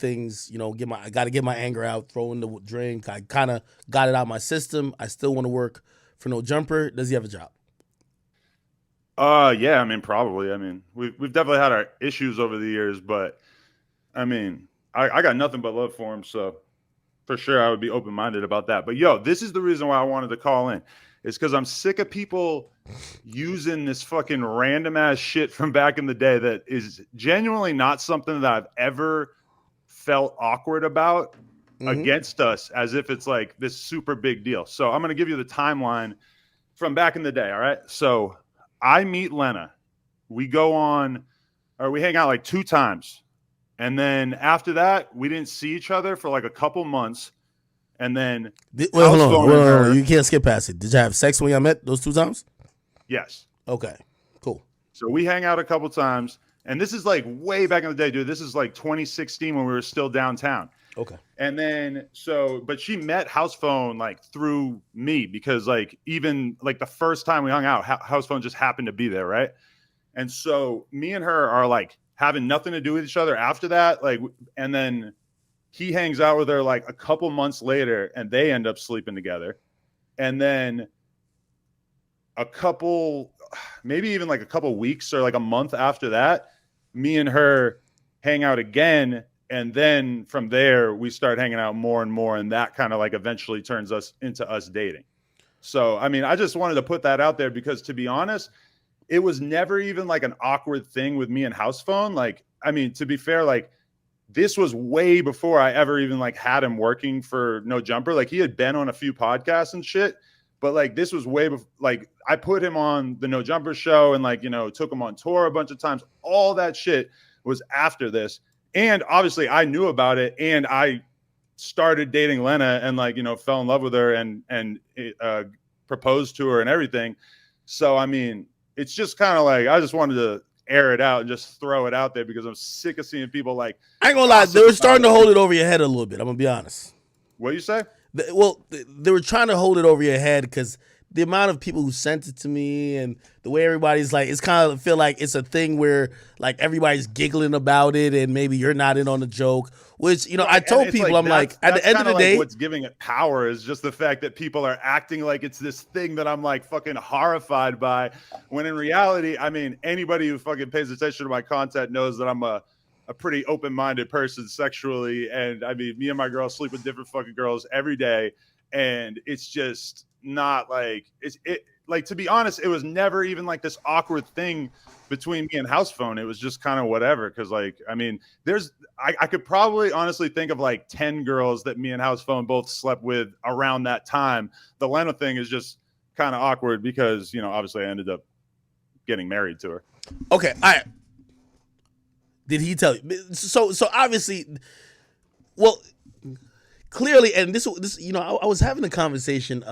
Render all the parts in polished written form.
things, I got to get my anger out, throw in the drink. I kind of got it out of my system. I still want to work for No Jumper. Does he have a job? Yeah, I mean, probably. I mean, we've definitely had our issues over the years, but I mean, I got nothing but love for him, so for sure I would be open minded about that. But yo, this is the reason why I wanted to call in. Is because I'm sick of people using this fucking random ass shit from back in the day that is genuinely not something that I've ever felt awkward about against us as if it's like this super big deal. So I'm going to give you the timeline from back in the day. All right. So I meet Lena. We go on, or we hang out like 2 times. And then after that, we didn't see each other for like a couple months. And then Wait, hold on, hold on. You can't skip past it. Did you have sex when y'all met those 2 times? Yes. Okay, cool. So we hang out a couple times. And this is like way back in the day, dude. This is like 2016 when we were still downtown. Okay. And then but she met Housephone like through me because like even like the first time we hung out, Housephone just happened to be there, right? And so me and her are like having nothing to do with each other after that. Like, and then he hangs out with her like a couple months later and they end up sleeping together. And then maybe even like a couple weeks or like a month after that, me and her hang out again. And then from there, we start hanging out more and more. And that kind of like eventually turns us into us dating. So, I mean, I just wanted to put that out there because to be honest, it was never even like an awkward thing with me and Housephone. Like, I mean, to be fair, like this was way before I ever even like had him working for No Jumper. Like he had been on a few podcasts and shit, but like this was way before, like I put him on the No Jumper show and like, took him on tour a bunch of times. All that shit was after this. And obviously I knew about it and I started dating Lena and like, fell in love with her and proposed to her and everything. So, I mean, it's just kind of like, I just wanted to air it out and just throw it out there because I'm sick of seeing people like. I ain't gonna lie, they were starting to hold it over your head a little bit. I'm gonna be honest. What you say? They were trying to hold it over your head because the amount of people who sent it to me and the way everybody's like, it's kind of feel like it's a thing where like everybody's giggling about it and maybe you're not in on the joke, which, right. I told people, I'm like, at the end of the day, what's giving it power is just the fact that people are acting like it's this thing that I'm like fucking horrified by, when in reality, I mean, anybody who fucking pays attention to my content knows that I'm a pretty open-minded person sexually. And I mean, me and my girl sleep with different fucking girls every day. And it's just not like like, to be honest, it was never even like this awkward thing between me and Housephone. It was just kind of whatever. Cause like, I mean, I could probably honestly think of like 10 girls that me and Housephone both slept with around that time. The Lena thing is just kind of awkward because, obviously I ended up getting married to her. Okay. All right. Did he tell you? So obviously, well, clearly, and this, I was having a conversation,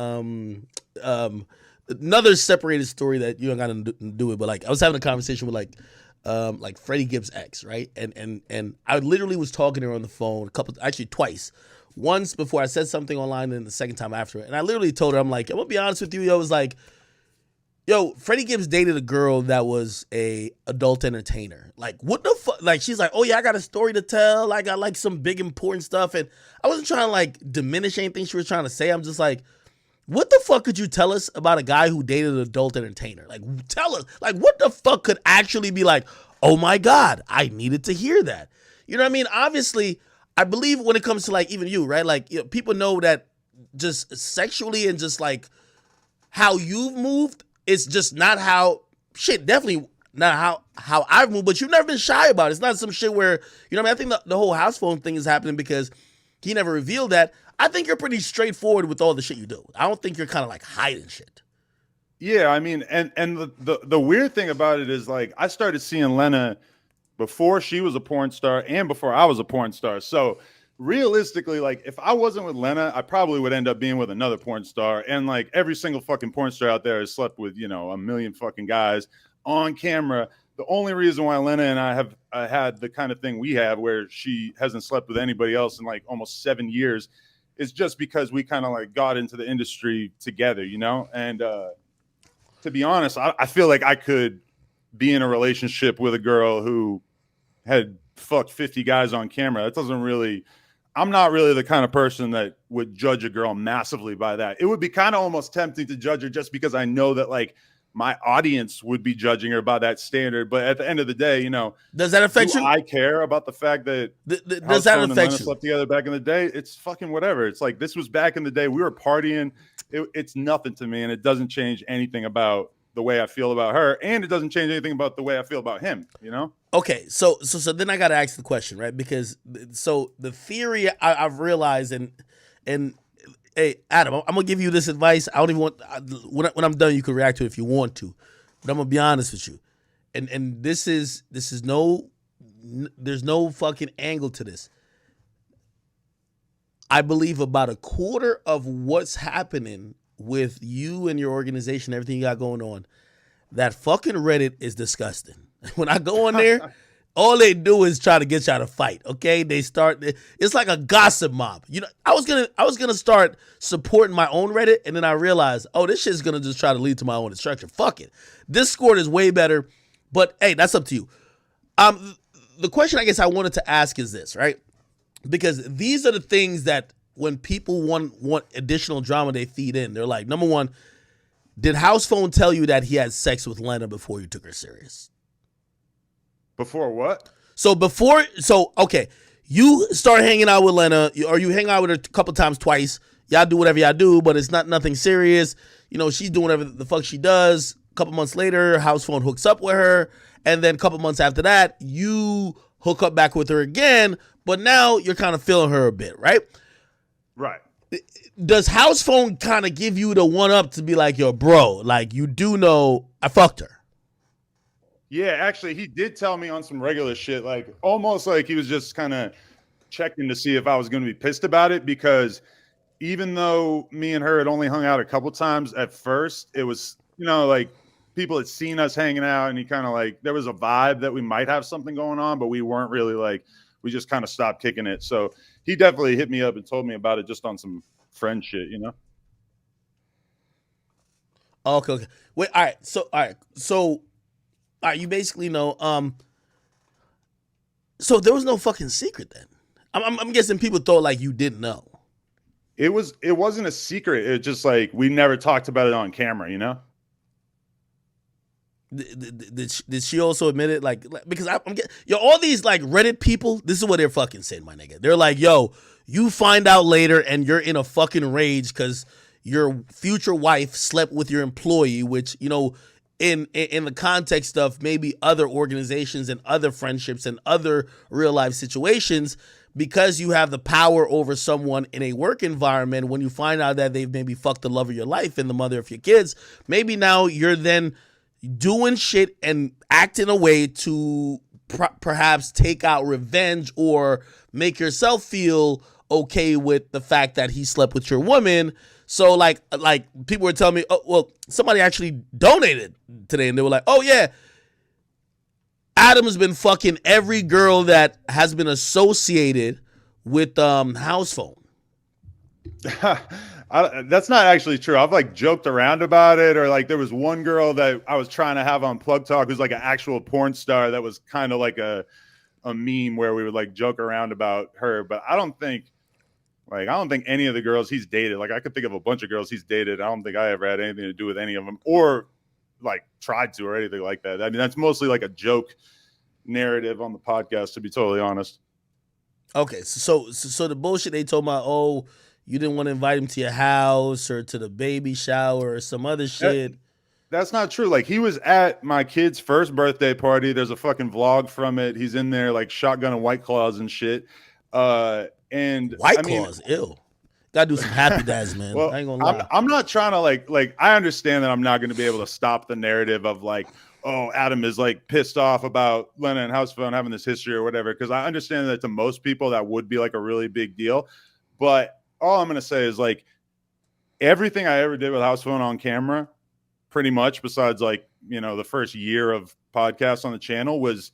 another separated story that you don't got to do it, but like I was having a conversation with like Freddie Gibbs' ex, right? And I literally was talking to her on the phone twice. Once before I said something online, and the second time after it. And I literally told her, I'm like, I'm gonna be honest with you, I was like, yo, Freddie Gibbs dated a girl that was a adult entertainer. Like, what the fuck? Like, she's like, oh yeah, I got a story to tell. I got like some big important stuff. And I wasn't trying to like diminish anything she was trying to say. I'm just like, what the fuck could you tell us about a guy who dated an adult entertainer? Like, tell us, like, what the fuck could actually be like, oh my God, I needed to hear that. You know what I mean? Obviously, I believe when it comes to like, even you, right? Like, people know that just sexually and just like how you've moved, it's just not how definitely not how I've moved, but you've never been shy about it. It's not some shit where, I mean, I think the whole Housephone thing is happening because he never revealed that. I think you're pretty straightforward with all the shit you do. I don't think you're kind of like hiding shit. Yeah, I mean, and the weird thing about it is like I started seeing Lena before she was a porn star and before I was a porn star. So realistically, like if I wasn't with Lena, I probably would end up being with another porn star. And like every single fucking porn star out there has slept with, a million fucking guys on camera. The only reason why Lena and I have had the kind of thing we have where she hasn't slept with anybody else in like almost 7 years is just because we kind of like got into the industry together, And to be honest, I feel like I could be in a relationship with a girl who had fucked 50 guys on camera. That doesn't really, I'm not really the kind of person that would judge a girl massively by that. It would be kind of almost tempting to judge her just because I know that like my audience would be judging her by that standard. But at the end of the day, you know, does that affect you? I care about the fact that does that affect Lena you? slept together back in the day. It's fucking whatever. It's like, this was back in the day. We were partying. It's nothing to me. And it doesn't change anything about the way I feel about her. And it doesn't change anything about the way I feel about him, you know? Okay, so then I got to ask the question, right? Because so the theory I've realized, and hey, Adam, I'm gonna give you this advice. I don't even want when I'm done, you can react to it if you want to, but I'm gonna be honest with you, and this is no, there's no fucking angle to this. I believe about a quarter of what's happening with you and your organization, everything you got going on, that fucking Reddit is disgusting. When I go on there, all they do is try to get y'all to fight. Okay, it's like a gossip mob. You know, I was gonna start supporting my own Reddit, and then I realized, oh, this shit's gonna just try to lead to my own destruction. Fuck it. Discord is way better, but hey, that's up to you. The question I guess I wanted to ask is this, right? Because these are the things that when people want additional drama, they feed in. They're like, number one, did Housephone tell you that he had sex with Lena before you took her serious? Before what? So okay, you start hanging out with Lena, or you hang out with her a couple times, twice. Y'all do whatever y'all do, but it's not nothing serious. You know, she's doing whatever the fuck she does. A couple months later, Housephone hooks up with her, and then a couple months after that, you hook up back with her again, but now you're kind of feeling her a bit, right? Right. Does Housephone kind of give you the one up to be like, yo, bro, like, you do know I fucked her? Yeah, actually, he did tell me on some regular shit, like almost like he was just kind of checking to see if I was going to be pissed about it, because even though me and her had only hung out a couple times at first, it was, you know, like people had seen us hanging out, and he kind of like, there was a vibe that we might have something going on, but we weren't really like, we just kind of stopped kicking it. So he definitely hit me up and told me about it just on some friend shit, you know? Okay. Wait, all right. So you basically know, so there was no fucking secret then. I'm guessing people thought like you didn't know. It wasn't a secret. It just like, we never talked about it on camera, you know? Did she also admit it? Like because I'm getting, yo, all these like Reddit people, this is what they're fucking saying, my nigga. They're like, yo, you find out later and you're in a fucking rage because your future wife slept with your employee, which, you know, in the context of maybe other organizations and other friendships and other real life situations, because you have the power over someone in a work environment, when you find out that they've maybe fucked the love of your life and the mother of your kids, maybe now you're then doing shit and act in a way to perhaps take out revenge or make yourself feel okay with the fact that he slept with your woman. So like people were telling me, oh, well, somebody actually donated today, and they were like, oh yeah, Adam has been fucking every girl that has been associated with Housephone. That's not actually true. I've like joked around about it, or like there was one girl that I was trying to have on Plug Talk who's like an actual porn star that was kind of like a meme where we would like joke around about her. But I don't think any of the girls he's dated, like I could think of a bunch of girls he's dated. I don't think I ever had anything to do with any of them or like tried to or anything like that. I mean, that's mostly like a joke narrative on the podcast, to be totally honest. Okay, so the bullshit they told me, oh, you didn't want to invite him to your house or to the baby shower or some other shit. That's not true. Like, he was at my kid's first birthday party. There's a fucking vlog from it. He's in there like shotgun and White Claws and shit. And White Claws, ew. Gotta do some Happy Dads, man. Well, I ain't gonna lie. I'm not trying to like I understand that I'm not going to be able to stop the narrative of like, oh, Adam is like pissed off about Lena and Housephone having this history or whatever, because I understand that to most people that would be like a really big deal. But all I'm going to say is like everything I ever did with Housephone on camera, pretty much besides like, you know, the first year of podcasts on the channel, was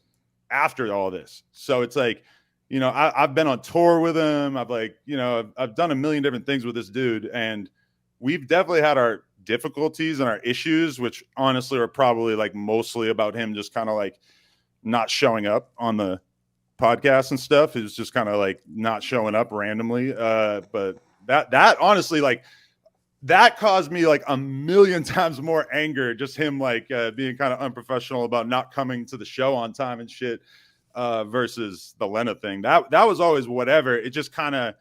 after all this. So it's like, you know, I've been on tour with him. I've like, you know, I've done a million different things with this dude, and we've definitely had our difficulties and our issues, which honestly are probably like mostly about him just kind of like not showing up on the podcasts and stuff. He was just kind of like not showing up randomly. But that honestly, like, that caused me like a million times more anger. Just him like being kind of unprofessional about not coming to the show on time and shit. Versus the Lena thing. That was always whatever. It just kind of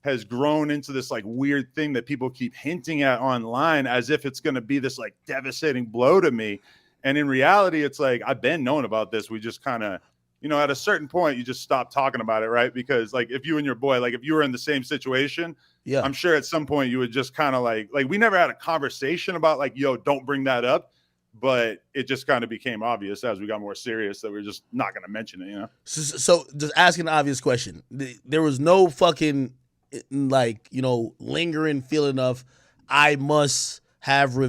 has grown into this like weird thing that people keep hinting at online as if it's going to be this like devastating blow to me. And in reality, it's like, I've been knowing about this. We just kind of, at a certain point, you just stop talking about it, right? Because like if you and your boy, like if you were in the same situation, Yeah. I'm sure at some point you would just kind of like we never had a conversation about like, yo, don't bring that up. But it just kind of became obvious as we got more serious that we're just not going to mention it, So just asking an obvious question. There was no fucking like, lingering feeling of I must have revenge